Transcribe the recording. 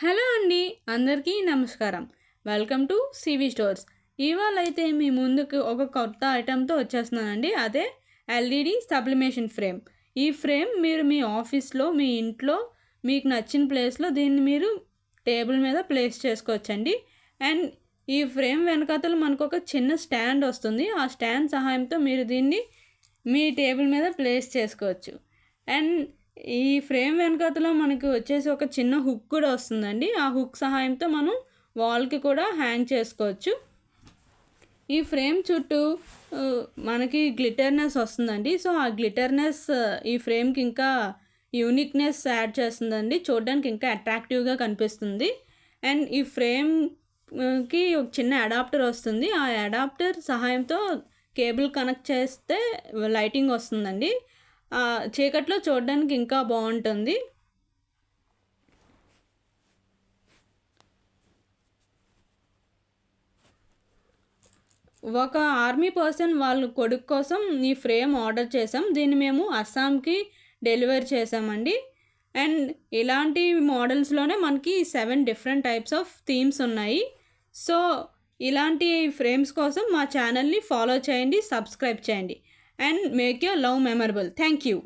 Hello అండి, అందరికీ నమస్కారం. Welcome to CV stores. ఇవాళ అయితే మీ ముందుకు ఒక కొత్త ఐటెంతో వచ్చేస్తున్నానండి. అదే ఎల్ఈడి సబ్లిమేషన్ ఫ్రేమ్. ఈ ఫ్రేమ్ మీరు మీ ఆఫీస్లో, మీ ఇంట్లో మీకు నచ్చిన ప్లేస్లో దీన్ని మీరు టేబుల్ మీద ప్లేస్ చేసుకోవచ్చండి. అండ్ ఈ ఫ్రేమ్ వెనకాతలు మనకు ఒక చిన్న స్టాండ్ వస్తుంది. ఆ స్టాండ్ సహాయంతో మీరు దీన్ని మీ టేబుల్ మీద ప్లేస్ చేసుకోవచ్చు. అండ్ ఈ ఫ్రేమ్ వెనకాతలో మనకు వచ్చేసి ఒక చిన్న హుక్ కూడా వస్తుందండి. ఆ హుక్ సహాయంతో మనం వాల్కి కూడా హ్యాంగ్ చేసుకోవచ్చు. ఈ ఫ్రేమ్ చుట్టూ మనకి గ్లిటర్నెస్ వస్తుందండి. సో ఆ గ్లిటర్నెస్ ఈ ఫ్రేమ్కి ఇంకా యూనిక్నెస్ యాడ్ చేస్తుందండి. చూడడానికి ఇంకా అట్రాక్టివ్గా కనిపిస్తుంది. అండ్ ఈ ఫ్రేమ్కి ఒక చిన్న అడాప్టర్ వస్తుంది. ఆ అడాప్టర్ సహాయంతో కేబుల్ కనెక్ట్ చేస్తే లైటింగ్ వస్తుందండి. చీకట్లో చూడడానికి ఇంకా బాగుంటుంది. ఒక ఆర్మీ పర్సన్ వాళ్ళ కొడుకు కోసం ఈ ఫ్రేమ్ ఆర్డర్ చేసాం. దీన్ని మేము అస్సాంకి డెలివరీ చేసామండి. అండ్ ఇలాంటి మోడల్స్లోనే మనకి 7 డిఫరెంట్ టైప్స్ ఆఫ్ థీమ్స్ ఉన్నాయి. సో ఇలాంటి ఫ్రేమ్స్ కోసం మా ఛానల్ని ఫాలో చేయండి, సబ్స్క్రైబ్ చేయండి. And make your love memorable. Thank you.